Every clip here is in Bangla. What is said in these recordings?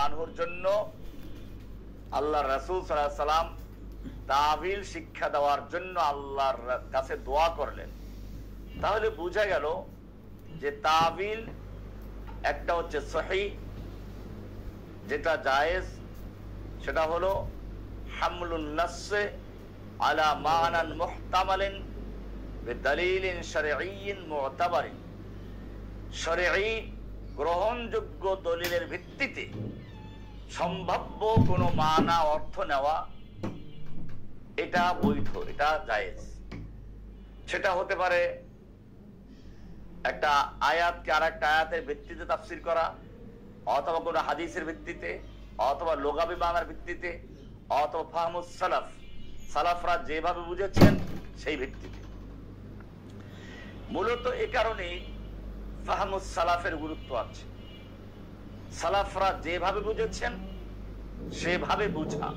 আনহুর জন্য আল্লাহ রাসূল সাল্লাল্লাহু আলাইহি সাল্লাম তাবিল শিক্ষা দেওয়ার জন্য আল্লাহর কাছে দোয়া করলেন। তাহলে বোঝা গেল যে তাবিল একটা হচ্ছে সহিহ, যেটা জায়েজ, সেটা হলো হামলুন নাস আলা মানান মুহতামালিন বিদালিলিন শারঈয়্যিন মু'তাবারিন, শরঈ গ্রহণযোগ্য দলিলের ভিত্তিতে সম্ভাব্য কোনো মানা অর্থ নেওয়া, এটা বৈধ, এটা জায়েজ। সেটা হতে পারে একটা আয়াতকে আর একটা আয়াতের ভিত্তিতে তাফসীর করা, অথবা কোনো হাদিসের ভিত্তিতে, অথবা লুগাবি মানার ভিত্তিতে, অথবা ফাহমুস সালাফ, সালাফরা যেভাবে বুঝেছেন সেই ভিত্তিতে। মূলত এ কারণে ফাহমুস সালাফের গুরুত্ব আছে। সালাফরা যেভাবে বুঝেছেন সেভাবে বুঝা।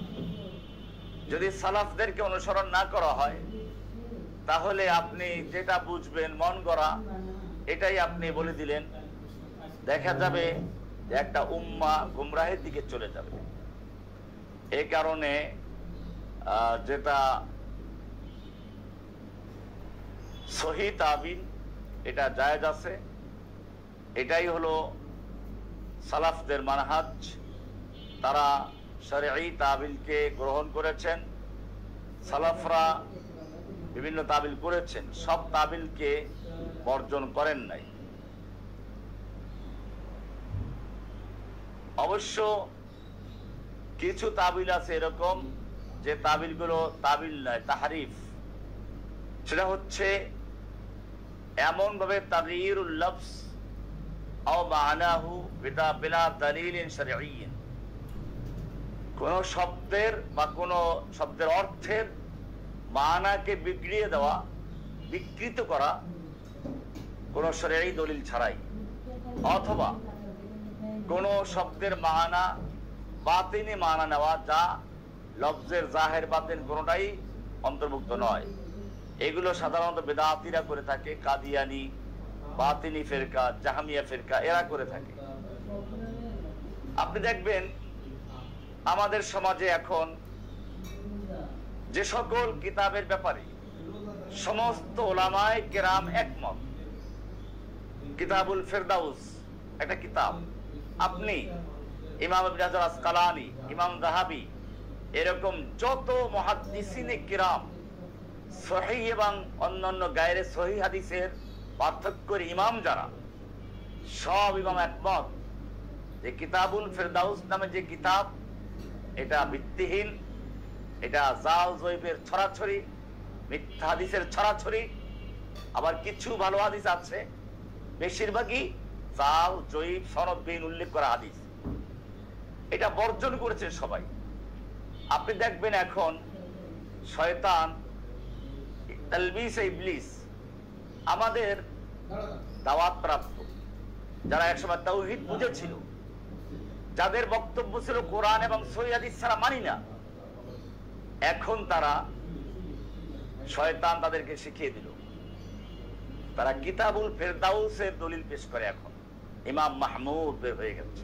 যদি সালাফদেরকে অনুসরণ না করা হয়, তাহলে আপনি যেটা বুঝবেন মন গড়া, এটাই আপনি বলে দিলেন, দেখা যাবে যে একটা উম্মাহ গুমরাহের দিকে চলে যাবে। এই কারণে যেটা সহিহ তাবিল, এটা জায়েজ আছে। এটাই হলো সালাফদের মানহাজ। তারা শরঈ তাবিলকে গ্রহণ করেছেন। সালাফরা বিভিন্ন তাবিল করেছেন, সব তাবিলকে বর্জন করেন নাই। অবশ্য কিছু তাবিল আছে এরকম যে তাবিলগুলো তাবিল নয়, তাহরিফ। সেটা হচ্ছে এমন ভাবে তাগয়িরুল লফজ আও মানাহু বিলা দালিলিন শারঈয়্যিন, কোন শব্দের বা কোন শব্দের অর্থের মানাকে বিগড়িয়ে দেওয়া, বিকৃত করা, কোন শরঈ দলিল ছাড়াই, অথবা কোন শব্দের মানা বাতিনি মানা নেওয়া, যা লফজের জাহের বাতিন কোনটাই অন্তর্ভুক্ত নয়। এগুলো সাধারণত বেদাতীরা করে থাকে, কাদিয়ানি, বাতিনি ফিরকা, জাহমিয়া ফিরকা, এরা করে থাকে। আপনি দেখবেন আমাদের সমাজে এখন যে সকল কিতাবের ব্যাপারে সমস্ত উলামায়ে কেরাম একমত, কিতাবুল ফেরদাউস একটা কিতাব, আপনি ইমাম ইবনে হাজার আসকালানি, ইমাম যাহাবী, এরকম যত মুহাদ্দিসিনে কিরাম সহিহ এবং অন্যান্য গায়রে সহিহ হাদিসের পার্থক্যের ইমাম যারা, সব ইমাম একমত যে কিতাবুল ফেরদাউস নামে যে কিতাব, এটা ভিত্তিহীন, এটা জাল জয়ীফের ছড়াছড়ি, মিথ্যা হাদিসের ছড়াছড়ি। আবার কিছু ভালো হাদিস আছে, বেশিরভাগই জাল জয়ীফ সনদবিহীন উল্লেখ করা হাদিস। এটা বর্জন করেছে সবাই। আপনি দেখবেন এখন শয়তান, তালবিসে ইবলিস, আমাদের দাওয়াত প্রাপ্ত যারা একসময় তাওহীদ বুঝেছিল, যাদের বক্তব্য ছিল কোরআন এবং সহিহ হাদিস ছাড়া মানি না, এখন তারা, শয়তান তাদেরকে শিখিয়ে দিল, তারা কিতাবুল ফেরদাউসের দলিল পেশ করে। এখন ইমাম মাহমুদ বের হয়ে গেছে।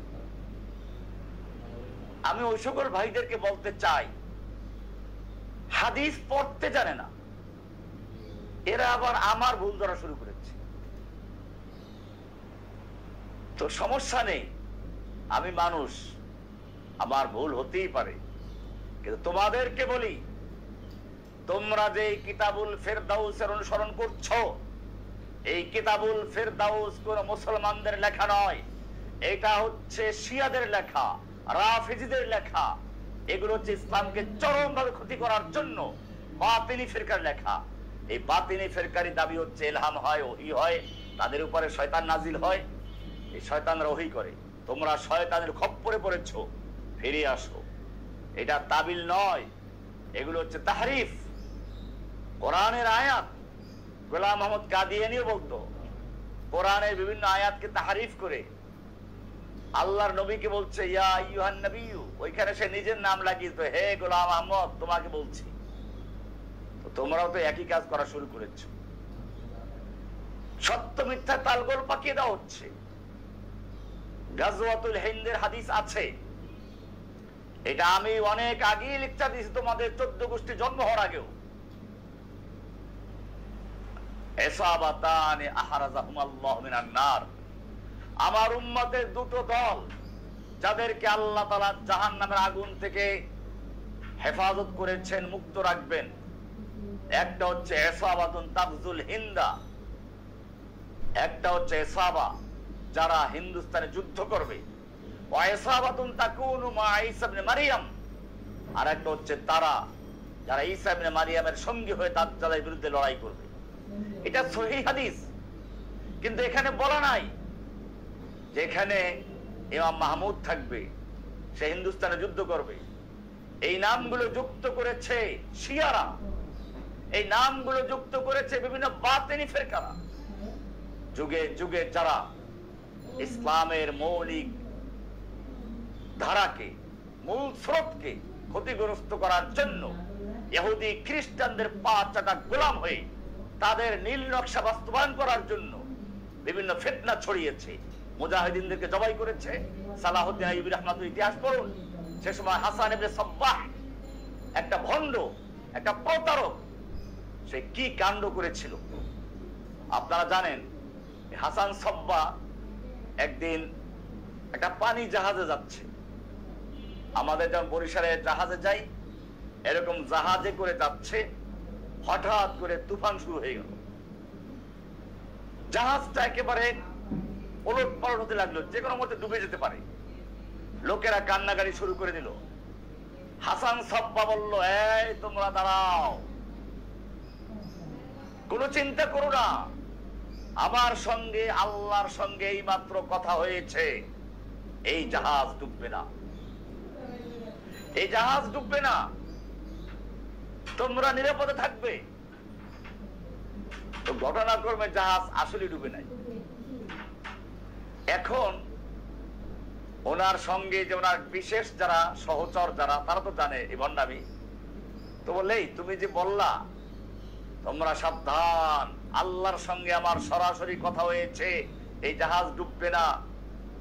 আমি ওই সকল ভাইদেরকে বলতে চাই, হাদিস পড়তে জানে না, এরা আবার আমার ভুল ধরা শুরু করেছে। তো সমস্যা নেই, আমি মানুষ, আমার ভুল হতেই পারে, কিন্তু তোমাদেরকে বলি, তোমরা যে কিতাবুল ফেরদাউসের অনুসরণ করছো, এই কিতাবুল ফেরদাউস কোন মুসলমানদের লেখা নয়, এটা হচ্ছে শিয়াদের লেখা, রাফিজিদের লেখা। এগুলো হচ্ছে ইসলামকে চরমভাবে ক্ষতি করার জন্য বাতিনি ফিরকার লেখা। এই বাতিনি ফিরকারি দাবি হচ্ছে ইলহাম হয়, ওহী হয়, তাদের উপরে শয়তান নাজিল হয়, এই শয়তানরা ওহী করে। তোমরা শয়তানের খপ্পরে পড়েছো, ফিরে আসো। এটা তাবিল নয়, এগুলো হচ্ছে তাহরিফ। কোরআনের আয়াত, গোলাম মোহাম্মদ কাদিয়ানীও বলতো, কোরআনের বিভিন্ন আয়াতকে তাহরিফ করে আল্লাহর নবীকে বলছে ইয়া আইয়ুহান নবিয়্যু, ওইখানে সে নিজের নাম লাগিয়ে দিত, হে গোলাম আহমদ তোমাকে বলছি। তো তোমরাও তো একই কাজ করা শুরু করেছো। সত্য মিথ্যা তালগোল পাকিয়ে দেওয়া হচ্ছে। গাজওয়াতুল হিন্দের হাদিস আছে, এটা আমি অনেক আগেই লেকচার দিয়েছি তোমাদের 14 গোষ্ঠী জন্ম হওয়ার আগেও। ইসাবাতানি আহরাজাহুমাল্লাহু মিনান নার, আমার উম্মতের দুটো দল যাদেরকে আল্লাহ তাআলা জাহান্নামের আগুন থেকে হেফাজত করেছেন, মুক্ত রাখবেন। একটা হচ্ছে ইসাবাতুন তাগজুল হিন্দা, একটা হচ্ছে ইসাবা যারা হিন্দুস্তানে যুদ্ধ করবে, ওয়া ইসাবাতুন তাকুনু মা ঈসা ইবনে মারইয়াম, আর একটা হচ্ছে তারা যারা ঈসা ইবনে মারইয়ামের সঙ্গী হয়ে দাজ্জালের বিরুদ্ধে লড়াই করবে। এটা সহিহ হাদিস, কিন্তু এখানে বলা নাই যে এখানে ইমাম মাহমুদ থাকবে, সে হিন্দুস্তানে যুদ্ধ করবে। এই নামগুলো যুক্ত করেছে শিয়ারা, এই নামগুলো যুক্ত করেছে বিভিন্ন বাতিনি ফিরকারা। যুগে যুগে যারা ইসলামের মৌলিক ধারাকে, মূল স্রোতকে ক্ষতিগ্রস্ত করার জন্য ইহুদি খ্রিস্টানদের পা চাটা গোলাম হয়ে তাদের নীল নকশা বাস্তবায়ন করার জন্য বিভিন্ন ফিতনা ছড়িয়েছে, মুজাহিদিনদেরকে জবাই করেছে। সালাহউদ্দিন আইয়ুবী রাহমাতুল্লাহ ইতিহাস পড়ুন, সে সময় হাসান ইবনে সাব্বাহ একটা ভণ্ড, একটা প্রতারক, সে কি কাণ্ড করেছিল আপনারা জানেন। হাসান সাব্বাহ একদিন একটা পানি জাহাজে যাচ্ছে, আমাদের যেমন বরিশালে জাহাজে যাই এরকম জাহাজে করে যাচ্ছে, হঠাৎ করে তুফান শুরু হয়ে গেল, জাহাজটা একেবারে ওলট পালট হতে লাগলো, যে কোনো মধ্যে ডুবে যেতে পারে। লোকেরা কান্নাকাটি শুরু করে দিল। হাসান সাব্বাহ বলল, এই তোমরা দাঁড়াও, কোনো চিন্তা করো না, আমার সঙ্গে আল্লাহর সঙ্গে এই মাত্র কথা হয়েছে, এই জাহাজ ডুববে না, এই জাহাজ ডুববে না, তোমরা নিরাপদে থাকবে। তো ঘটনাক্রমে জাহাজ আসলে ডুবে নাই। এখন ওনার সঙ্গে যে ওনার বিশেষ যারা সহচর যারা, তারা তো জানে এই ভণ্ডামি, তো বললে তুমি যে বললা তোমরা সাবধান, আল্লাহর সঙ্গে আমার সরাসরি কথা হয়েছে, এই জাহাজ ডুববে না,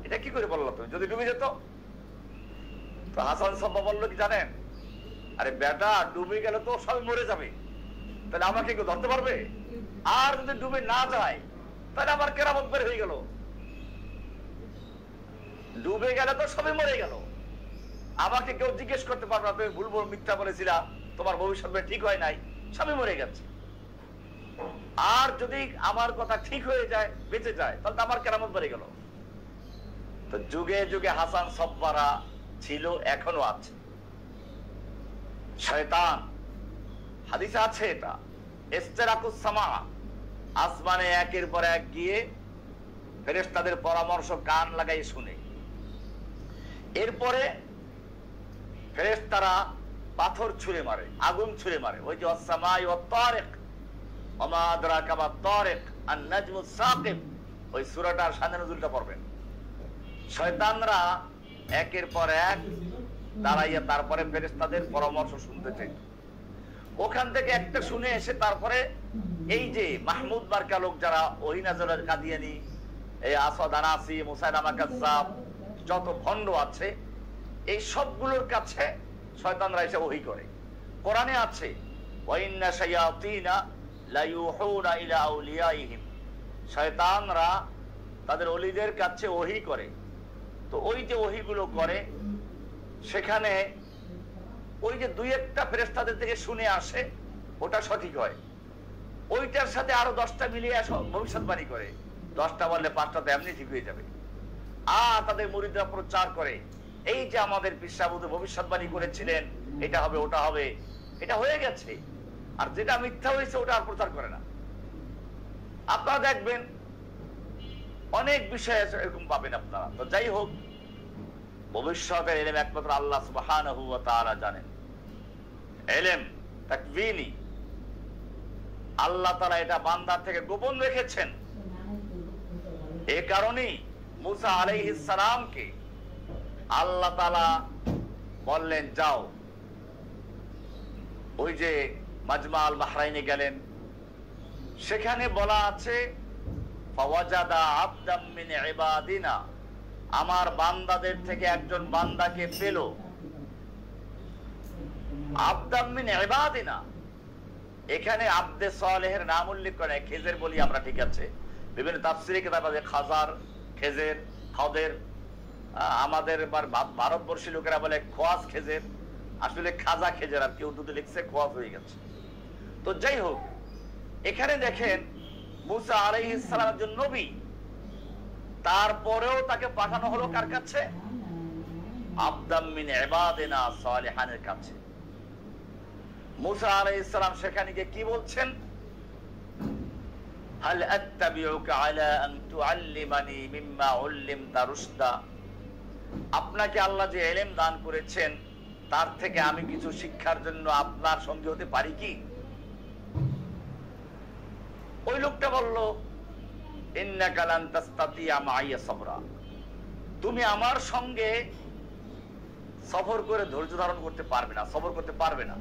এটা কি করে বললো তুমি? যদি ডুবে যেত? তো হাসান সাব্বাহ বললো কি জানেন, আরে বেটা ডুবে গেলে তো সবাই মরে যাবে, তাহলে আমাকে কেউ ধরতে পারবে? আর যদি ডুবে না যায় তাহলে আমার কেরামত বের হয়ে গেল, ডুবে গেলে তো সবাই মরে গেল, আমাকে কেউ জিজ্ঞেস করতে পারবে না তুমি ভুল ভুল মিথ্যা বলেছিলা, তোমার ভবিষ্যৎ ঠিক হয় নাই, সবাই মরে গেছে। আর যদি আমার কথা ঠিক হয়ে যায়, বেঁচে যায়, তাহলে আমার কেরামত বেড়ে গেল। তো যুগে যুগে হাসান সাব্বাহরা ছিল, এখনো আছে। শয়তান, হাদিসে আছে এটা, ইস্তিরাকুস সামা, আসমানে একের পর এক গিয়ে ফেরেশতাদের পরামর্শ কান লাগাই শুনে, এরপরে ফেরেশতারা পাথর ছুঁড়ে মারে, আগুন ছুঁড়ে মারে। ওই যে আসসামাই ওয়াত তারিক ওমা আদরাকা মাত তারিক আন নাজমুস সাকিব, ওই সূরাটার শানে নজুলটা পড়বেন। শয়তানরা একের পর এক দাঁড়াইয়া তারপরে ফেরেশতাদের পরামর্শ শুনতে চাই। ওখান থেকে একটা শুনে এসে তারপরে এই যে মাহমুদ মার্কা লোক যারা ওহী নাযরের কাদিয়ানী, এই আসাদ আনাসি, মুসাইলামা কাজ্জাব, যত ভণ্ড আছে, এই সবগুলোর কাছে শয়তানরা এসে ওহী করে। কোরআনে আছে ওয়া ইন্না শায়াতিনা লা ইউহুনা ইলা আউলিয়াইহিম, শয়তানরা তাদের ওলিদের কাছে ওহী করে। তো ওই যে ওহীগুলো করে, সেখানে ওই যে দুই একটা ফেরেশতাদের থেকে শুনে আসে, ওটা সঠিক হয়, ওইটার সাথে আরো 10টা মিলিয়ে ভবিষ্যৎবাণী করে, 10টা বললে 5টা এমনি ঠিক হয়ে যাবে। আর তাদের মুরিদরা প্রচার করে, এই যে আমাদের পীর সাহেব ভবিষ্যৎবাণী করেছিলেন, এটা হবে ওটা হবে, এটা হয়ে গেছে, আর যেটা মিথ্যা হয়েছে ওটা আর প্রচার করে না। আপনারা দেখবেন অনেক বিষয় এরকম পাবেন আপনারা। তো যাই হোক, ভবিষ্যতের ইলম একমাত্র আল্লাহ সুবহানাহু ওয়া তাআলা জানেন। ইলম তাকওয়িনি আল্লাহ তাআলা এটা বান্দার থেকে গোপন রেখেছেন। এই কারণেই মুসা আলাইহিস সালামকে আল্লাহ তাআলা বললেন যাও, ওই যে মাজমা আল বাহরাইনে গেলেন, সেখানে বলা আছে ফাওয়াজাদা আবদাম মিন ইবাদিনা, আমার বান্দাদের থেকে একজন বান্দাকে পেল, আবদাম মিন ইবাদিনা, এখানে আব্দে সালেহের নাম উল্লেখ করে খেজের বলি আমরা, ঠিক আছে। বিভিন্ন তাফসিরে কিতাব আছে খাজার, খেজের, খদের। আমাদের ভারতবর্ষী লোকেরা বলে খোয়াজ খেজের, আসলে খাজা খেজের, আর কেউ দুটো লিখছে খোয়াজ হয়ে গেছে। তো যাই হোক, এখানে দেখেন মুসা আলাইহিস সালাম একজন নবী, তারপরেও তাকে পাঠানো হলো কার কাছে? আবদাম মিন ইবাদিনা সালিহানের কাছে। মুসা আলাইহিস সালাম সেখানে গিয়ে কি বলছেন? হাল আত্তাবিউকা আলা আন তুআল্লিমানি মিম্মা উল্লিমতা রুশদা, আপনাকে আল্লাহ যে ইলম দান করেছেন তার থেকে আমি কিছু শিক্ষার জন্য আপনার সঙ্গে হতে পারি কি? ওই লোকটা বলল, ইন্নাকা লান তাসতাতিয়া মাইয়া সাবরা, তুমি আমার সঙ্গে সফর করে ধৈর্য ধারণ করতে পারবে না, সবর করতে পারবে না।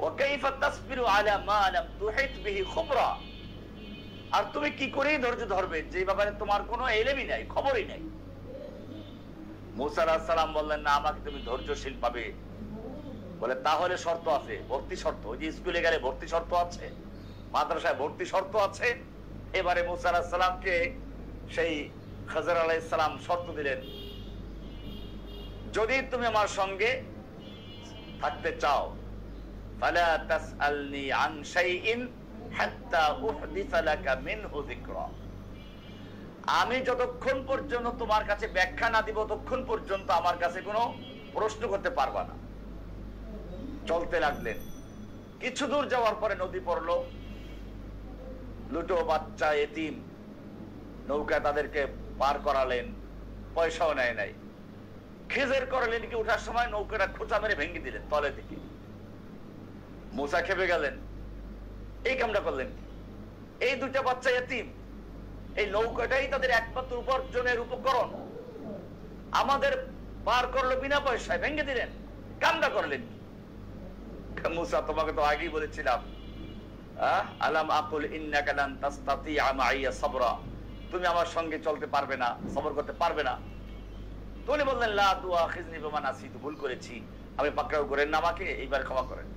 ওয়া কাইফা তাসবিরু আলা মা লাম তুহিত বিহি খুবরা, আর তুমি কি করে ধৈর্য ধরবে যে ব্যাপারে তোমার কোনো ইলমই নাই, খবরই নাই। মুসা আলাইহিস সালাম বললেন, না, আমাকে তুমি ধৈর্যশীল পাবে। বলে তাহলে শর্ত আছে, ভর্তি শর্ত। ওই যে স্কুলে গেলে ভর্তি শর্ত আছে, মাদ্রাসায় ভর্তি শর্ত আছে। এবারে মুসা আলাইহিস সালামকে সেই খাজর আলাইহিস সালাম শর্ত দিলেন, যদি তুমি আমার সঙ্গে থাকতে চাও, ফালা তাসআলনি আন শাইইন হাত্তা উহদিসা লাকা মিনহু যিকরা, আমি যতক্ষণ পর্যন্ত তোমার কাছে ব্যাখ্যা না দিব ততক্ষণ পর্যন্ত আমার কাছে কোনো প্রশ্ন করতে পারবা না। চলতে লাগলেন। কিছু দূর যাওয়ার পরে নদী পড়লো, লুটো বাচ্চা এতিম, নৌকা তাদেরকে পার করালেন, পয়সাও নেয় নাই। খেজের করালেন কি উঠার সময় নৌকাটা খোঁচা মেরে ভেঙে দিলেন তলে থেকে। মুসা খেপে গেলেন, এই কামটা করলেন। এই দুটা বাচ্চা এতিম, এই নৌকাটাই তাদের একমাত্র উপার্জনের উপকরণ, আমাদের পার করলো বিনা পয়সায়, ভেঙে দিলেন, কামটা করলেন। মুসা, তোমাকে তো আগেই বলেছিলাম, আলাম আকুল ইন্নাকা লান তাসতাতিয়া মাইয়া সাবরা, তুমি আমার সঙ্গে চলতে পারবে না, সবর করতে পারবে না। উনি বললেন, লা তুআখিযনি বিমা নাসিতু, ভুল করেছি, আমি পাকড়াও করেন না আমাকে, এইবার ক্ষমা করেন।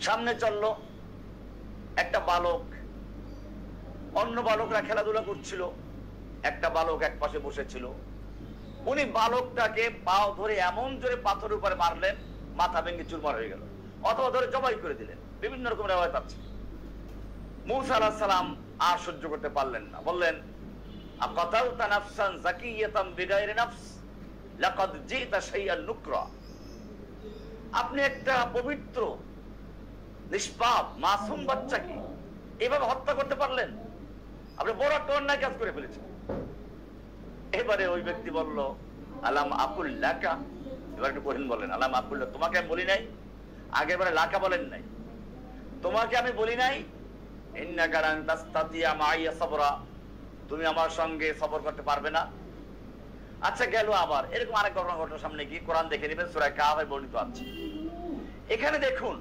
সামনে চললো একটা বালক, অন্য বালকরা খেলাধুলা করছিল, একটা বালক এক পাশে বসেছিল। উনি বালকটাকে পাও ধরে এমন জোরে পাথরের উপরে মারলেন, মাথা ভেঙে চুরমার হয়ে গেল, অথবা ধরে জবাই করে দিলেন। বিভিন্ন রকম রিওয়ায়াত আছে। মুসা আলাইহিস সালাম আর সহ্য করতে পারলেন না, বললেন, আকাতালতা নাফসান যাকিয়াতান বিগাইরি নাফস লাকাদ জিতা শাইআন নুকরা, আপনি একটা পবিত্র নিষ্পাপ মাসুম বাচ্চাকে এভাবে হত্যা করতে পারলেন? আপনি বড় একটা অন্যায় কাজ করে ফেলেছেন। এবারে ওই ব্যক্তি বলল, আলাম আকুল লাকা, এবার একটু কঠিন বলেন, আলাম আকুল, তোমাকে আমি বলি নাই? আগে এবারে লাকা বলেন নাই, তোমাকে আমি বলি নাই ইন্নাকা লান তাসতাতিয়া মাইয়া সাবরা, তুমি আমার সঙ্গে সবর করতে পারবে না? আচ্ছা, গেল আবার এরকম আরেক ঘটনার সামনে গিয়ে কোরআন দেখে নেবেন, সূরা কাহফে বর্ণিত আছে। এখানে দেখুন,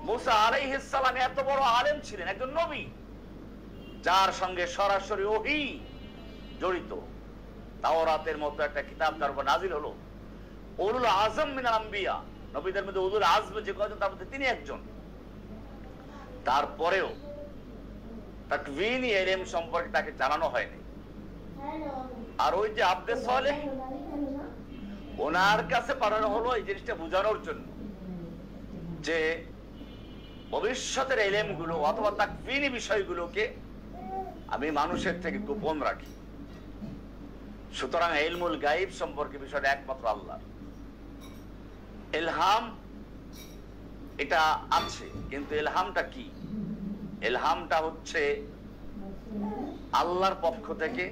মুসা আলাইহিস সালাম এত বড় আলেম ছিলেন, একজন নবী, যার সঙ্গে সরাসরি ওহী জড়িত। তাওরাতের মতো একটা কিতাব তার উপর নাজিল হলো। উলুল আযম মিনাল আম্বিয়া, নবীদের মধ্যে উলুল আযম যে কয়জন তার মধ্যে তিনি একজন। তারপরেও তাকওয়িনী ইলম সম্পর্কে তাকে জানানো হয়নি। আর ওই যে আব্দে সালেহ, ওনার কাছে পাঠানো হলো এই জিনিসটা বোঝানোর জন্য যে ভবিষ্যতের ইলম গুলো অথবা তাকওয়িনী বিষয়গুলোকে আমি মানুষের থেকে গোপন রাখি। সুতরাং ইলমুল গায়ব সম্পর্কে বিষয়টা একমাত্র আল্লাহর। ইলহাম এটা আছে, কিন্তু ইলহামটা কি? ইলহামটা হচ্ছে আল্লাহর পক্ষ থেকে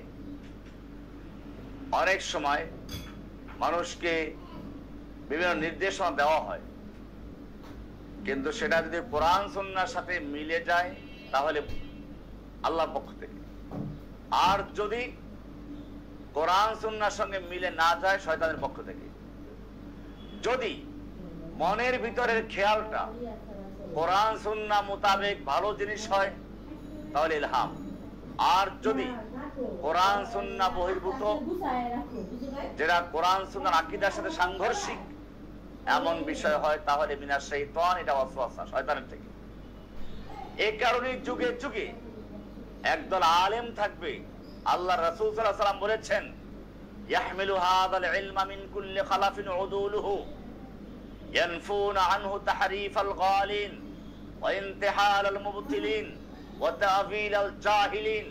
অনেক সময় মানুষকে বিভিন্ন নির্দেশনা দেওয়া হয়, কিন্তু সেটা যদি কোরআন সুন্নাহর সাথে মিলে যায় তাহলে আল্লাহর পক্ষ থেকে, আর যদি কোরআন সুন্নাহর সঙ্গে মিলে না যায় শয়তানের পক্ষ থেকে। যদি মনের ভিতরের খেয়ালটা কোরআন সুন্নাহ মোতাবেক ভালো জিনিস হয় তাহলে ইলহাম, আর যদি কোরআন সুন্নাহ বহির্ভূত, যেটা কোরআন সুন্নাহর আকীদার সাথে সাংঘর্ষিক এমন বিষয় হয় তাহলে মিনাশ শাইতান, এটা ওয়াসওয়াসা, শয়তানের থেকে। এই কারণে যুগে যুগে একদল আলেম থাকবে। আল্লাহ রাসূল সাল্লাল্লাহু আলাইহি ওয়াসাল্লাম বলেছেন, ইয়াহমিলু হাযাল ইলমা মিন কুল্লি খালাফিন উদুলুহু ইয়ানফুনা আনহু তাহরিফাল গালিন ওয়া ইনতিহালাল মুবতিলিন ওয়া তা'যীলাল জাহিলিন।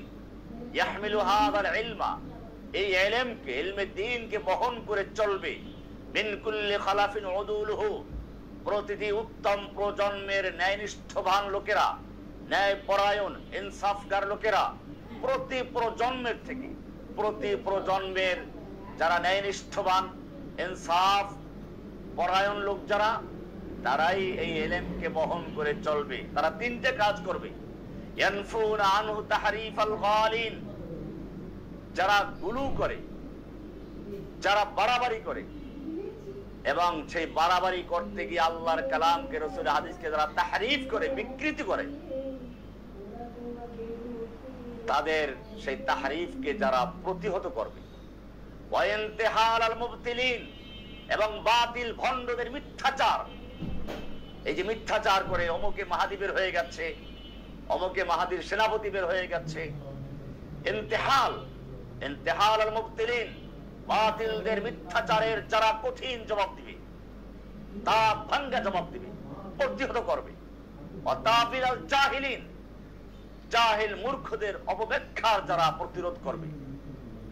ইয়াহমিলু হাযাল ইলমা, এই ইলমকে, ইলমে দ্বীনকে বহন করে চলবে। মিন কুল্লি খালাফিন উদুলুহু, প্রতিটি উত্তম প্রজন্মের ন্যায়নিষ্ঠবান লোকেরা, ন্যায় পরায়ণ ইনসাফগার লোকেরা, প্রতি প্রজন্মের থেকে, প্রতি প্রজন্মের যারা ন্যায়নিষ্ঠবান ইনসাফ পরায়ণ লোক যারা, তারাই এই ইলমকে বহন করে চলবে। তারা তিনটে কাজ করবে। ইয়ানফুনা আনহু তাহরিফাল গালিন, যারা গুলু করে, যারা বাড়াবাড়ি করে, এবং সেই বাড়াবাড়ি করতে গিয়ে আল্লাহর কালামকে, রাসূলের হাদিসকে যারা তাহরিফ করে, বিকৃতি করে, তাদের সেই তাহরিফকে যারা প্রতিহত করবে। ওয়া ইনতিহালাল মুবতিলিন, এবং বাতিল ভণ্ডদের মিথ্যাচার, এই যে মিথ্যাচার করে অমুকে মাহাদি বের হয়ে গেছে, অমুকে মাহাদির সেনাপতি বের হয়ে গেছে, ইনতিহাল আল মুবতিলিন, বাতিলদের মিথ্যাচারের যারা কঠিন জবাব দিবে, তা ভাঙ্গা জবাব দিবে, প্রতিহত করবে। ওয়া তা'যীলাল জাহিলিন, জাহিল মূর্খদের অপব্যাখ্যার যারা প্রতিরোধ করবে।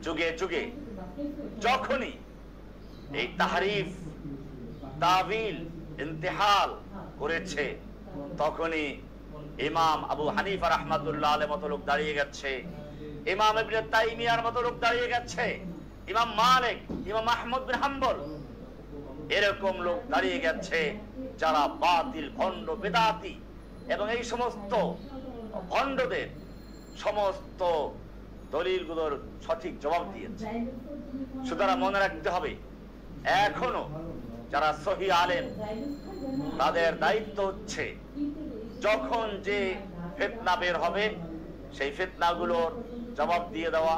যুগে যুগে যখনই এই তাহরিফ, তাবিল, ইন্তিহাল করেছে, তখনই ইমাম আবু হানিফা রাহমাতুল্লাহ আলাইহির মতো লোক দাঁড়িয়ে গেছে, ইমাম ইবনে তাইমিয়ার মতো লোক দাঁড়িয়ে গেছে, ইমাম মালিক, ইমাম আহমদ বিন হাম্বল, এরকম লোক দাঁড়িয়ে গেছে যারা বাতিল, ভণ্ড, বেদাতি এবং এই সমস্ত ভণ্ডদের সমস্ত দলিলগুলোর সঠিক জবাব দিয়েছে। সুতরাং মনে রাখতে হবে, এখনো যারা সহি আলেম, তাদের দায়িত্ব হচ্ছে যখন যে ফিতনা বের হবে সেই ফিতনাগুলোর জবাব দিয়ে দেওয়া,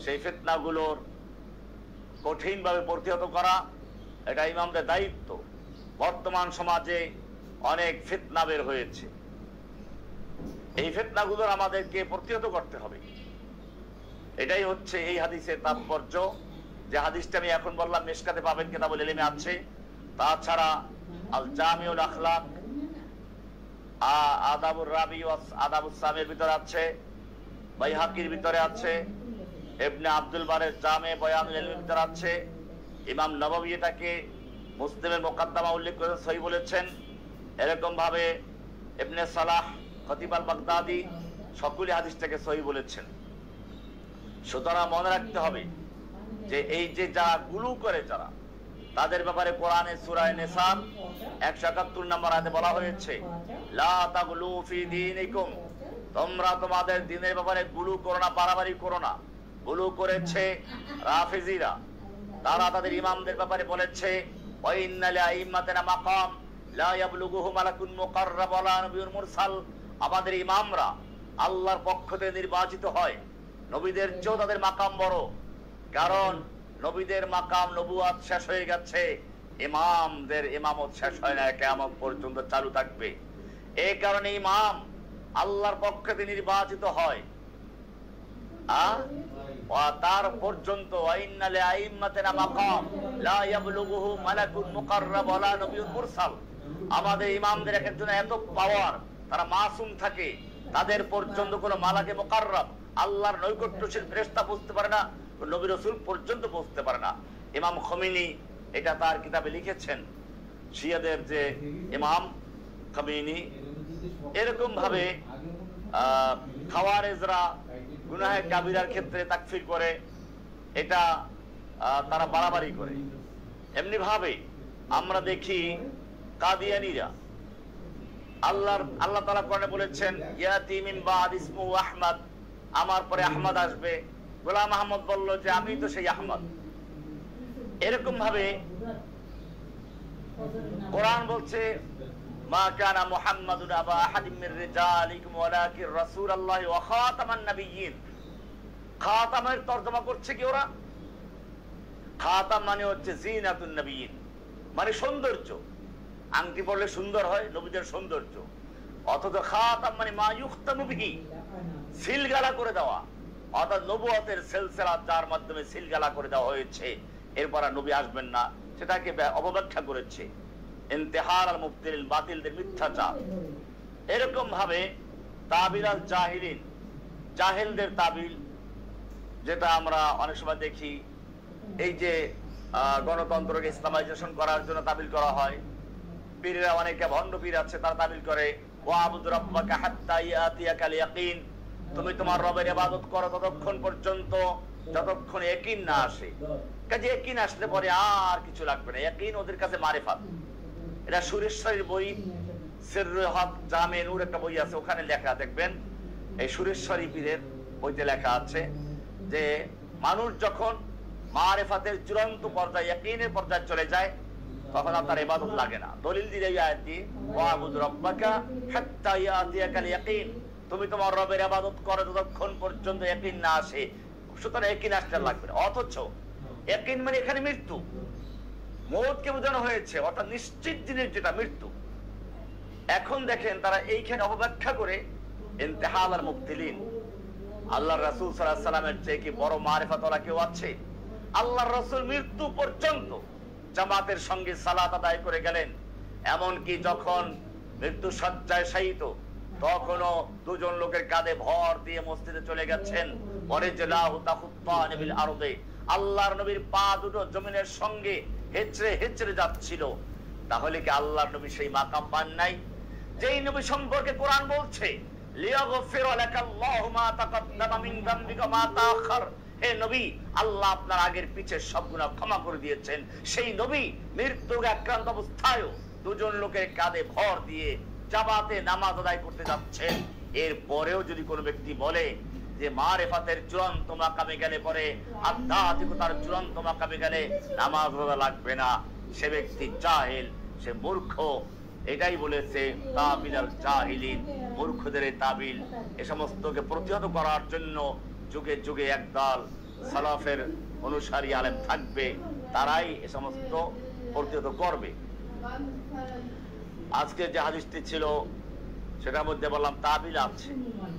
সেই ফিতনাগুলোর কঠিনভাবে প্রতিহত করা, এটা ইমামদের দায়িত্ব। বর্তমান সমাজে অনেক ফিতনা বের হয়েছে, এই ফিতনাগুলোর আমাদেরকে প্রতিহত করতে হবে। এটাই হচ্ছে এই হাদিসের তাৎপর্য। যে হাদিসটা আমি এখন বললাম, মিশকাতে পাবেন, কিতাবুল ইলমে আছে। তাছাড়া আল জামিউল আখলাক, আদাবুর রাবি ওয়া আদাবুস সামির ভিতরে আছে, বাইহাকির ভিতরে আছে, ইবনে আব্দুল বারের জামে বয়ানুল ইলমের ভিতরে আছে, ইমাম নববী এটাকে মুসলিমের মুকাদ্দামা উল্লেখ করে সহিহ বলেছেন। এরকম ভাবে ইবনে সালাহ, খতিব আল বাগদাদি সকলে হাদিসটাকে সহিহ বলেছেন। সুতরাং মনে রাখতে হবে যে এই যে যারা গুলু করে, যারা, তাদের ব্যাপারে কোরআনে সূরা নিসা 171 নম্বর আয়াতে বলা হয়েছে, লা তাগলু ফি দীনিকুম, তোমরা তোমাদের দ্বীনের ব্যাপারে গুলু করো না, বাড়াবাড়ি করো না। গুলু করেছে রাফিজিরা, তারা তাদের ইমামদের ব্যাপারে বলেছে, ওয়া ইন্না লিআইম্মাতিনা মাকাম লা ইয়াবলুগুহু মালাকুন মুকাররাব ওয়ালা নবিয়্যুন মুরসাল। আমাদের ইমামরা আল্লাহর পক্ষ থেকে নির্বাচিত হয়, নবীদের চেয়েও তাদের মাকাম বড়, কারণ নবীদের মাকাম, নবুয়াত শেষ হয়ে গেছে, ইমামদের ইমামত শেষ হয় না, কিয়ামত পর্যন্ত চালু থাকবে। এই কারণে ইমাম আল্লাহর পক্ষ থেকে নির্বাচিত হয়, তার পর্যন্ত ওয়াইন্না লিআইম্মাতিনা মাকাম লা ইয়াবলুগুহু মালাকুন মুকাররাব ওয়ালা নবিয়্যুন মুরসাল। আমাদের ইমামদের এক একজনের এত পাওয়ার, তারা মাসুম থাকে, তাদের পর্যন্ত কোনো মালাকে মুকাররাব, আল্লাহর নৈকট্যশীল ফেরেশতা পৌঁছতে পারে না, নবী রাসূল পর্যন্ত পৌঁছতে পারে না। ইমাম খমিনি এটা তার কিতাবে লিখেছেন, শিয়াদের যে ইমাম খমিনি। এরকম ভাবে খাওয়ারেজরা গুনাহে কাবিরার ক্ষেত্রে তাকফির করে, এটা তারা বাড়াবাড়ি করে। এমনি ভাবে আমরা দেখি কাদিয়ানীরা, আল্লাহ তাআলা কোরআনে বলেছেন, ইয়াতি মিন বাদ ইসমু আহমদ, আমার পরে আহমদ আসবে। গোলাম আহমদ বলল যে আমি তো সেই আহমদ। এরকম ভাবে কোরআন বলছে, মা কানা মুহাম্মাদুন আবা আহাদিম মির রিজালিকুম ওয়ালাকিন রাসূলুল্লাহি ওয়া খাতামান নাবিয়্যিন। খাতামের তরজমা করছে কি ওরা? খাতাম মানে হচ্ছে জিনাতুন নবিয়্যিন, মানে সৌন্দর্য। আংটি পরলে সুন্দর হয়, নবীদের সৌন্দর্য। অথচ খাতাম মানে মা ইউখতামু বিহি, সিলগালা করে দেওয়া, অর্থাৎ নবুয়তের সিলসিলা যার মাধ্যমে সিলগালা করে দেওয়া হয়েছে, এরপর আর নবী আসবেন না, সেটাকে অবব্যাখ্যা করেছে। ইন্তিহার আল মুবতিল, বাতিলদের মিথ্যাচার। এরকম ভাবে তাবিল আল জাহিলিন, জাহেলদের তাবিল, যেটা আমরা অনেক সময় দেখি, এই যে গণতন্ত্রকে ইসলামাইজেশন করার জন্য তাবিল করা হয়। পীরেরা, অনেকে ভণ্ড পীর আছে, তারা তাবিল করে ওয়াবুদ রাব্বাকা হাত্তা ইয়াতিয়াকাল ইয়াকিন, তুমি তোমার রবের ইবাদত করো ততক্ষণ পর্যন্ত যতক্ষণ ইয়াকিন না আসে। কাজে ইয়াকিন আসলে পরে আর কিছু লাগবে না। ইয়াকিন ওদের কাছে মারিফাত। এটা সুরেশ্বরীর বই, সিররুল হক জামে নূর একটা বই আছে, ওখানে লেখা দেখবেন, এই সুরেশ্বরী পীরের বইতে লেখা আছে যে মানুষ যখন মারিফাতের চূড়ান্ত পর্যায়ে, ইয়াকিনের পর্যায়ে চলে যায়, তখন আর তার ইবাদত লাগে না। দলিল দিলে এই আয়াত দিয়ে ওয়াবুদ রাব্বাকা হাত্তা ইয়াতিয়াকাল ইয়াকিন, তুমি তোমার রবের ইবাদত করো যতক্ষণ পর্যন্ত ইয়াকিন না আসে। সুতরাং ইয়াকিন আসতে লাগবে না। অথচ ইয়াকিন মানে এখানে মৃত্যু, মওতকে বোঝানো হয়েছে, অর্থাৎ নিশ্চিত জিনিস যেটা মৃত্যু। এখন দেখেন তারা এইখানে অবব্যাখ্যা করে ইন্তিহাল আর মুবতিলিন। আল্লাহর রাসূল সাল্লাল্লাহু আলাইহি সাল্লামের চেয়ে কি বড় মারিফাতওয়ালা কেউ আছে? আল্লাহর রাসূল মৃত্যু পর্যন্ত জামাতের সঙ্গে সালাত আদায় করে গেলেন। এমনকি যখন মৃত্যু শয্যায় শায়িত, তখনও দুজন লোকের কাঁধে ভর দিয়ে মসজিদে চলে গেছেন। ওয়ারিজলাহু তাখুত্তান বিল আরদে, আল্লাহর নবীর পা দুটো জমিনের সঙ্গে হেঁচড়ে হেঁচড়ে যাচ্ছিল। তাহলে কি আল্লাহর নবী সেই মাকাম পান নাই? যেই নবী সম্পর্কে কোরআন বলছে লিয়াগফির লাকাল্লাহু মা তাকাদ্দামা মিন যামবিকা মা তাআখার, হে নবী, আল্লাহ আপনার আগের পিছের সব গুনাহ ক্ষমা করে দিয়েছেন। সেই নবী মৃত্যুর আক্রান্ত অবস্থায়ও দুজন লোকের কাঁধে ভর দিয়ে জামাতে নামাজ আদায় করতে যাচ্ছেন। এরপরেও যদি কোনো ব্যক্তি বলে যে মারিফাতের চূড়ান্ত মাকামে গেলে পরে, আধ্যাত্মিকতার চূড়ান্ত মাকামে গেলে নামাজ রোজা লাগবে না, সে ব্যক্তি জাহেল, সে মূর্খ। এটাই বলেছে তাবিল আল জাহিলিন, মূর্খদের তাবিল। এ সমস্তকে প্রতিহত করার জন্য যুগে যুগে একদল সালাফের অনুসারী আলেম থাকবে, তারাই এ সমস্ত প্রতিহত করবে। আজকে যে হাদিসটি ছিল সেটার মধ্যে বললাম তাবিল আছে,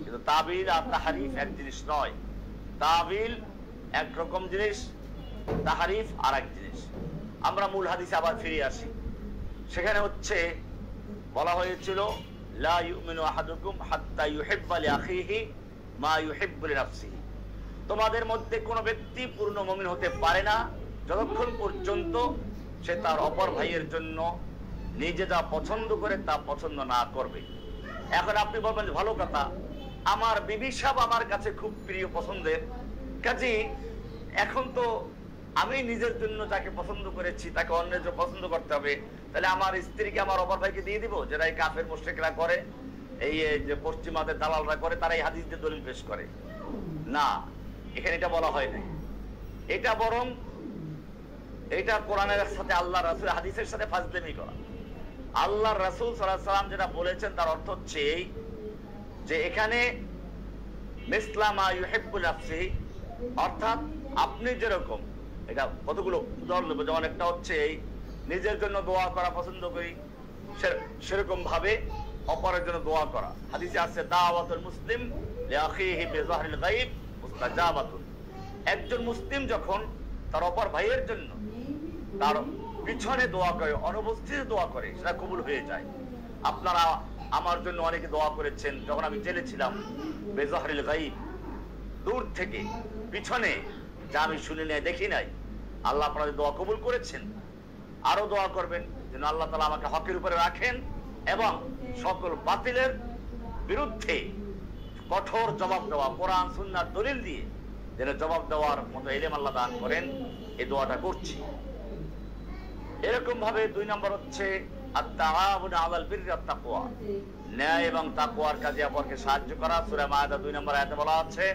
কিন্তু তাবিল আর তাহরিফ এক জিনিস নয়। তাবিল একরকম জিনিস, তাহরিফ আর এক জিনিস। আমরা মূল হাদিসে আবার ফিরে আসি। সেখানে হচ্ছে বলা হয়েছিল লা ইউমিনু আহাদুকুম হাত্তা ইউহিব্বা লিআখিহি মা ইউহিব্বু লিনাফসিহি, তোমাদের মধ্যে কোনো ব্যক্তি পূর্ণ মুমিন হতে পারে না যতক্ষণ পর্যন্ত সে তার অপর ভাইয়ের জন্য নিজে যা পছন্দ করে তা পছন্দ না করবে। এখন আপনি বলবেন ভালো কথা, আমার বিবি সাহেব আমার কাছে খুব প্রিয় পছন্দের, কাজে এখন তো আমি নিজের জন্য যাকে পছন্দ করেছি তাকে অন্যের জন্য পছন্দ করতে হবে, তাহলে আমার স্ত্রীকে আমার অপর ভাইকে দিয়ে দিব? যেটা এই কাফের মুশরিকরা করে, এই যে পশ্চিমাদের দালালরা করে, তারা এই হাদিস দিয়ে দলিল পেশ করে। না, এখানে এটা বলা হয় নাই। এটা বরং এটা কোরআনের সাথে আল্লাহ রাসূল হাদিসের সাথে ফাজলামি করা। আল্লাহর রাসূল সাল্লাল্লাহু আলাইহি সাল্লাম যেটা বলেছেন তার অর্থ হচ্ছে এই যে এখানে মিসলামা ইউহিব্বু নাফসিহি, অর্থাৎ আপনি যেরকম, এটা কতগুলো উদাহরণ দেব, যেমন একটা হচ্ছে এই নিজের জন্য দোয়া করা পছন্দ করি, সেরকম ভাবে অপরের জন্য দোয়া করা। হাদিসে আছে দাওয়াতুল মুসলিম লিআখিহি বিযাহরিল গায়ব মুস্তাজাবাতুন, একজন মুসলিম যখন তার অপর ভাইয়ের জন্য তার পিছনে দোয়া করে, অনুপস্থিত দোয়া করে, সেটা কবুল হয়ে যায়। আপনারা আমার জন্য অনেকে দোয়া করেছেন যখন আমি জেলে ছিলাম, বিযাহরিল গায়ব, দূর থেকে পিছনে, যা আমি শুনি নাই দেখি নাই, আল্লাহ আপনাদের দোয়া কবুল করেছেন। আরো দোয়া করবেন যেন আল্লাহ তাআলা আমাকে হকের উপরে রাখেন এবং সকল বাতিলের বিরুদ্ধে কঠোর জবাব দেওয়া, কোরআন সুন্নাহর দলিল দিয়ে যেন জবাব দেওয়ার মতো ইলম আল্লাহ দান করেন, এই দোয়াটা করছি। এরকম ভাবে 2 নম্বর হচ্ছে আত-তাআউনু আলাল বিররি ওয়াত তাকওয়া, ন্যায় এবং তাকওয়ার কাজে অপরকে সাহায্য করা। সূরা মায়েদা 2 নম্বর আয়াতে বলা আছে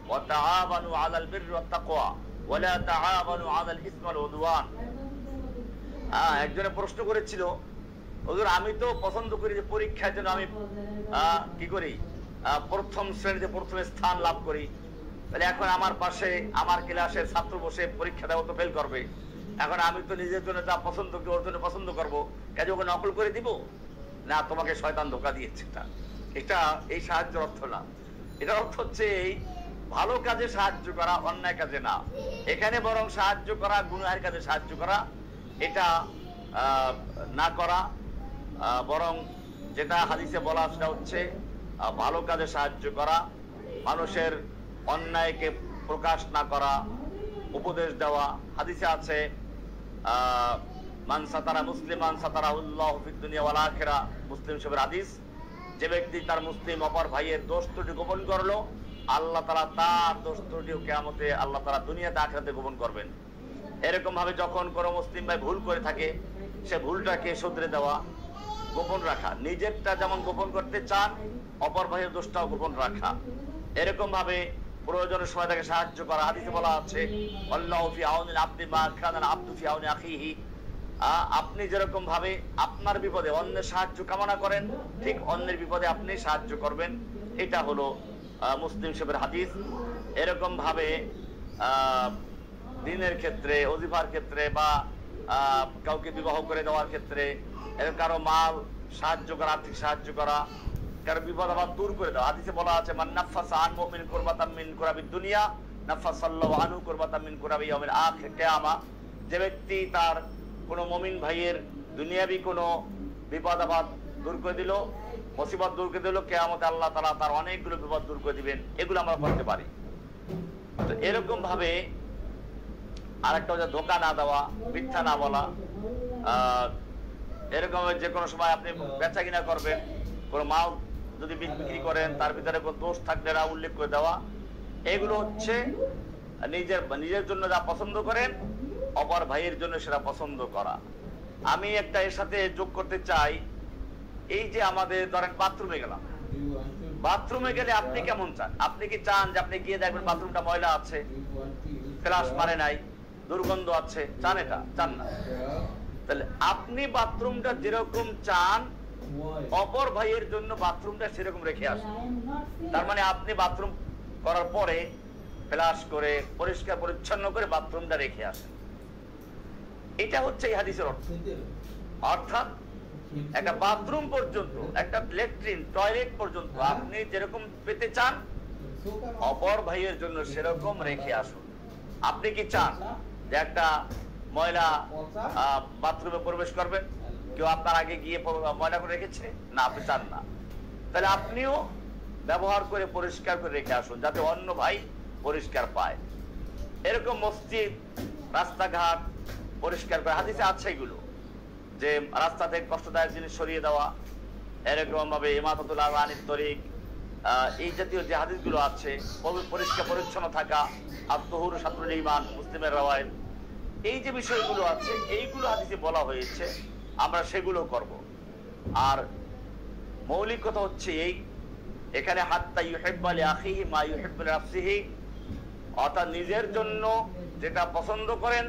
ওয়া তাআওয়ানু আলাল বিররি ওয়াত তাকওয়া ওয়া লা তাআওয়ানু আলাল ইসমি ওয়াল উদওয়ান। একজনে প্রশ্ন করেছিল, হুজুর আমি তো পছন্দ করি যে পরীক্ষার জন্য আমি কি করি, প্রথম শ্রেণীতে প্রথম স্থান লাভ করি, তাহলে এখন আমার পাশে আমার ক্লাসের ছাত্র বসে পরীক্ষা দেওয়া তো ফেল করবে, এখন আমি তো নিজের জন্য যা পছন্দ করি ওর জন্য পছন্দ করবো, কাজে ওকে নকল করে দিব না? তোমাকে শয়তান ধোঁকা দিয়েছে। এটা এই সাহায্যের অর্থ না। এটার অর্থ হচ্ছে এই ভালো কাজে সাহায্য করা, অন্যায় কাজে না। এখানে বরং সাহায্য করা, গুনাহের কাজে সাহায্য করা, এটা না করা, বরং যেটা হাদিসে বলা সেটা হচ্ছে ভালো কাজে সাহায্য করা, মানুষের অন্যায়কে প্রকাশ না করা, উপদেশ দেওয়া। হাদিসে আছে মান সাতারা মুসলিমান সাতারাহুল্লাহু ফিদ দুনিয়া ওয়াল আখিরা, মুসলিম শরীফের হাদিস। যে ব্যক্তি তার মুসলিম অপর ভাইয়ের দোষ ত্রুটি গোপন করলো, আল্লাহ তাআলা তার দোষ ত্রুটি কিয়ামতে আল্লাহ তাআলা দুনিয়াতে আখিরাতে গোপন করবেন। এরকম ভাবে যখন কোনো মুসলিম ভাই ভুল করে থাকে, সে ভুলটাকে শুধরে দেওয়া, গোপন রাখা, নিজেরটা যেমন গোপন করতে চান অপর ভাইয়ের দোষটাও গোপন রাখা। এরকম ভাবে প্রয়োজনের সময় তাকে সাহায্য করা। হাদিসে বলা আছে আল্লাহু ফি আউনিল আবদি মা কানা আল আবদু ফি আউনি আখিহি। আপনি যেরকম ভাবে আপনার বিপদে অন্যের সাহায্য কামনা করেন, ঠিক অন্যের বিপদে আপনি সাহায্য করবেন। এটা হলো মুসলিম শরীফের হাদিস। এরকম ভাবে দিনের ক্ষেত্রে, ওজিফার ক্ষেত্রে বা কাউকে বিবাহ করে দেওয়ার ক্ষেত্রে, কারো মাল সাহায্য করা, আর্থিক সাহায্য করা, কারো বিপদ আবার দূর করে দেওয়া। হাদিসে বলা আছে মান নাফাসা আন মুমিন কুরবাতাম মিন কুরাবিদ দুনিয়া নাফাসাল্লাহু আনহু কুরবাতাম মিন কুরাবি ইয়াউমিল আখির কিয়ামা। যে ব্যক্তি তার কোনো মুমিন ভাইয়ের দুনিয়াবি কোনো বিপদ আপদ দূর করে দিল, মুসিবত দূর করে দিল, কিয়ামতে আল্লাহ তাআলা তার অনেকগুলো বিপদ দূর করে দিবেন। এগুলো আমরা করতে পারি। তো এরকম ভাবে আরেকটা হচ্ছে ধোঁকা না দেওয়া, মিথ্যা না বলা। এরকম যে কোনো সময় আপনি বেচা কিনা করবেন, কোনো মাল যদি বিক্রি করেন তার ভিতরে কোনো দোষ থাকলে উল্লেখ করে দেওয়া। এগুলো হচ্ছে নিজের জন্য যা পছন্দ করেন অপর ভাইয়ের জন্য সেটা পছন্দ করা। আমি একটা এর সাথে যোগ করতে চাই, এই যে আমাদের ধরেন বাথরুমে গেলাম, বাথরুমে গেলে আপনি কেমন চান? আপনি কি চান যে আপনি গিয়ে দেখবেন বাথরুমটা ময়লা আছে, ফ্লাশ মারে নাই, দুর্গন্ধ আছে? চান? এটা চান না। তাহলে আপনি বাথরুমটা যেরকম চান অপর ভাইয়ের জন্য বাথরুমটা সেরকম রেখে আসেন। তার মানে আপনি বাথরুম করার পরে ফ্লাশ করে পরিষ্কার পরিচ্ছন্ন করে বাথরুমটা রেখে আসেন। এটা হচ্ছে এই হাদিসের অর্থ। অর্থাৎ একটা বাথরুম পর্যন্ত, একটা ল্যাট্রিন টয়লেট পর্যন্ত আপনি যেরকম পেতে চান অপর ভাইয়ের জন্য সেরকম রেখে আসুন। আপনি কি চান যে একটা ময়লা বাথরুমে প্রবেশ করবেন, কেউ আপনার আগে গিয়ে ময়লা করে রেখেছে? না, আপনি চান না। তাহলে আপনিও ব্যবহার করে পরিষ্কার করে রেখে আসুন যাতে অন্য ভাই পরিষ্কার পায়। এরকম মসজিদ, রাস্তাঘাট পরিষ্কার করে, হাদিসে আছে এগুলো, যে রাস্তা থেকে কষ্টদায়ক জিনিস সরিয়ে দেওয়া, এরকম ভাবে ইমাতাতুল আনিত তরিক, এই জাতীয় যে হাদিসগুলো আছে, পরিষ্কার পরিচ্ছন্ন থাকা, আত-তাহুরু শাতরুল ঈমান, মুসলিমের রাওয়ায়েত, এই যে বিষয়গুলো আছে এইগুলো হাদিসে বলা হয়েছে, আমরা সেগুলো করব। আর মৌলিক কথা হচ্ছে এই, এখানে হাত্তা ইউহিব্বা লিআখিহি মা ইউহিব্বু লিনাফসিহি, অর্থাৎ নিজের জন্য যেটা পছন্দ করেন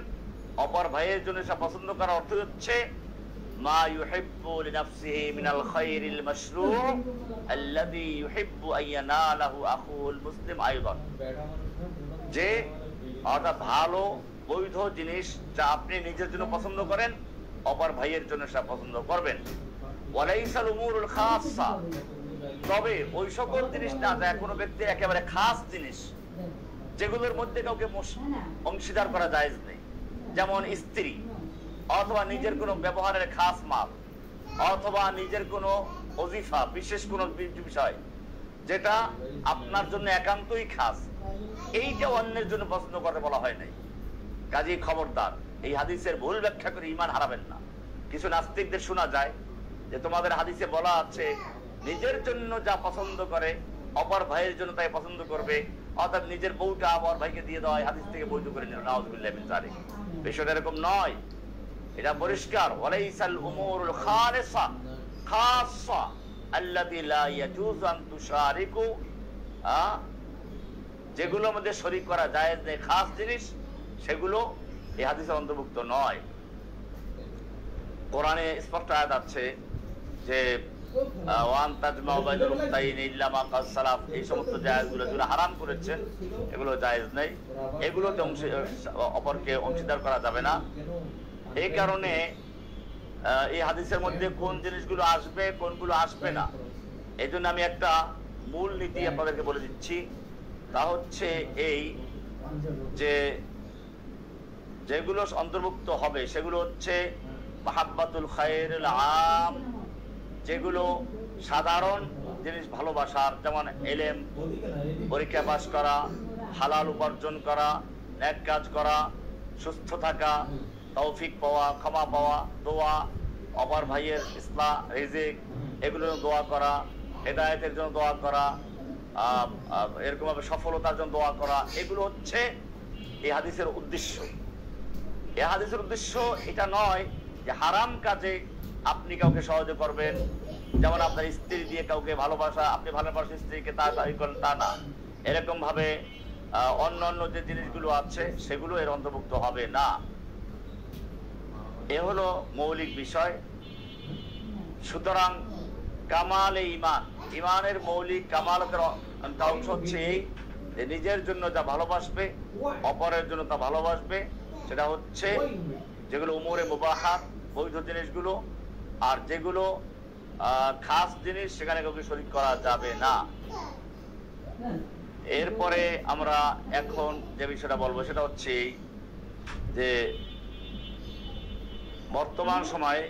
অপর ভাইয়ের জন্য সেটা পছন্দ করার অর্থ হচ্ছে মা ইউহিব্বু লিনাফসিহি মিনাল খায়রিল মাশরূ আল্লাযী ইউহিব্বু আন ইয়ানালাহু আখুল মুসলিম আইদান। যে অর্থাৎ ভালো বৈধ জিনিস যা আপনি নিজের জন্য পছন্দ করেন অপর ভাইয়ের জন্য সেটা পছন্দ করবেন। ওয়ালাইসাল উমুরুল খাসসা, তবে ওই সকল জিনিস না যা কোনো ব্যক্তির একেবারে খাস জিনিস, যেগুলোর মধ্যে কাউকে অংশীদার করা জায়েজ নেই, যেমন স্ত্রী, অথবা নিজের কোনো ব্যবহারের খাস মাল, অথবা নিজের কোনো ওজিফা, বিশেষ কোনো বিষয় যেটা আপনার জন্য একান্তই খাস, এইটা অন্যের জন্য পছন্দ করতে বলা হয় নাই। কাজেই খবরদার এই হাদিসের ভুল ব্যাখ্যা করে ঈমান হারাবেন না। কিছু নাস্তিকদের শোনা যায় যে তোমাদের হাদিসে বলা আছে নিজের জন্য যা পছন্দ করে অপর ভাইয়ের জন্য তাই পছন্দ করবে, অর্থাৎ নিজের বউটা অপর ভাইকে দিয়ে দেওয়া হাদিস থেকে বৈধ করে নিল। নাউযুবিল্লাহি মিন যালিক। বিষয়টা এরকম নয়, এটা পরিষ্কার। ওয়ালাইসাল উমুরুল খালিসা খাসসা আল্লাতী লা ইয়াজুজু আন তুশারিকু, যেগুলোর মধ্যে শরীক করা জায়েজ নেই, খাস জিনিস, সেগুলো এই হাদিসের অন্তর্ভুক্ত নয়। কোরআনে স্পষ্ট আয়াত আছে যে ওয়ান তাজমাউ বাইনাল উখতাইন ইল্লা মা কাদ সালাফ, এই সমস্ত জায়েজগুলো যেগুলো হারাম করেছেন এগুলো জায়েজ নেই, এগুলোতে অপরকে অংশীদার করা যাবে না। এই কারণে এই হাদিসের মধ্যে কোন জিনিসগুলো আসবে কোনগুলো আসবে না, এই জন্য আমি একটা মূল নীতি আপনাদেরকে বলে দিচ্ছি। তা হচ্ছে এই যে যেগুলো অন্তর্ভুক্ত হবে সেগুলো হচ্ছে মাহাব্বাতুল খায়রুল আম, যেগুলো সাধারণ জিনিস ভালোবাসার, যেমন ইলম, পরীক্ষা পাস করা, হালাল উপার্জন করা, নেক কাজ করা, সুস্থ থাকা, তৌফিক পাওয়া, ক্ষমা পাওয়া, দোয়া, অপর ভাইয়ের ইসলাহ, রিজিক, এগুলোর জন্য দোয়া করা, হেদায়েতের জন্য দোয়া করা, এরকম ভাবে সফলতার জন্য দোয়া করা, এগুলো হচ্ছে এই হাদিসের উদ্দেশ্য। এই হাদিসের উদ্দেশ্য এটা নয় যে হারাম কাজে আপনি কাউকে সহযোগ করবেন, যেমন আপনার স্ত্রী দিয়ে কাউকে ভালোবাসা, আপনি ভালোবাসেন স্ত্রীকে তা দাবি করেন, তা না। এরকম ভাবে অন্য অন্য যে জিনিসগুলো আছে সেগুলো এর অন্তর্ভুক্ত হবে না। এ হলো মৌলিক বিষয়। সুতরাং কামাল ঈমান, ঈমানের মৌলিক কামালতের অংশ হচ্ছে এই যে নিজের জন্য যা ভালোবাসবে অপরের জন্য তা ভালোবাসবে, সেটা হচ্ছে যেগুলো উমুরে মুবাহাত, বৈধ জিনিসগুলো, আর যেগুলো খাস জিনিস সেখানে কাউকে শরীক করা যাবে না। এরপরে আমরা এখন যে বিষয়টা বলবো সেটা হচ্ছে যে বর্তমান সময়ে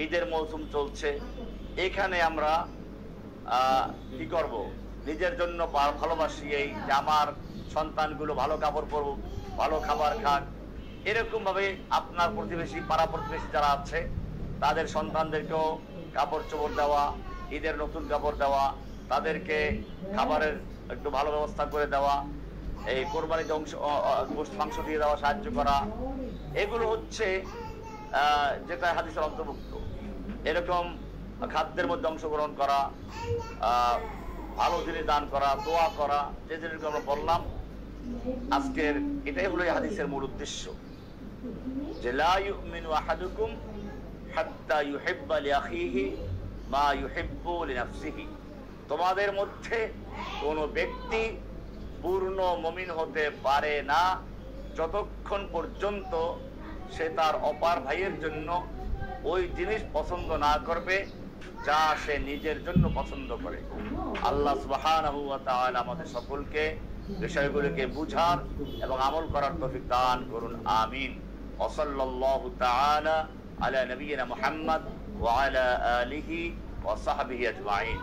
ঈদের মৌসুম চলছে, এখানে আমরা কি করব, নিজের জন্য ভালোবাসি এই যে আমার সন্তানগুলো ভালো কাপড় পরুক, ভালো খাবার খাক, এরকম ভাবে আপনার প্রতিবেশী, পাড়া প্রতিবেশী যারা আছে তাদের সন্তানদেরকেও কাপড় চোপড় দেওয়া, ঈদের নতুন কাপড় দেওয়া, তাদেরকে খাবারের একটু ভালো ব্যবস্থা করে দেওয়া, এই কোরবানিতে মাংস দিয়ে দেওয়া, সাহায্য করা, এগুলো হচ্ছে যেটা হাদিসের অন্তর্ভুক্ত। এরকম খাদ্যের মধ্যে অংশগ্রহণ করা, ভালো জিনিস দান করা, দোয়া করা, যে জিনিসগুলো আমরা বললাম আজকের, এটাই হলো এই হাদিসের মূল উদ্দেশ্য, যে লা ইউমিনু আহাদুকুম হাত্তা ইউহিব্বা লিআখিহি মা ইউহিব্বু লিনাফসিহি, তোমাদের মধ্যে কোন ব্যক্তি পূর্ণ মুমিন হতে পারে না যতক্ষণ পর্যন্ত সে তার অপার ভাইয়ের জন্য ওই জিনিস পছন্দ না করবে যা সে নিজের জন্য পছন্দ করে। আল্লাহ সুবহানাহু ওয়া তাআলা আমাদের সকলকে বিষয়গুলোকে বুঝার এবং আমল করার তৌফিক দান করুন, আমিন। ওয়া সাল্লাল্লাহু তাআলা আলা নবিয়িনা মুহাম্মদ ওয়া আলা আলিহি ওয়া সাহবিহি আজমাইন।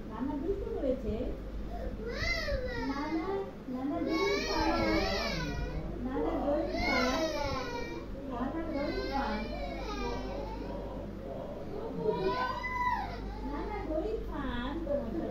নানা দুষ্টু করেছে, নানা নানা দড়ি পান, নানা দড়ি পান, নানা দড়ি পান, নানা দড়ি পান, তোমার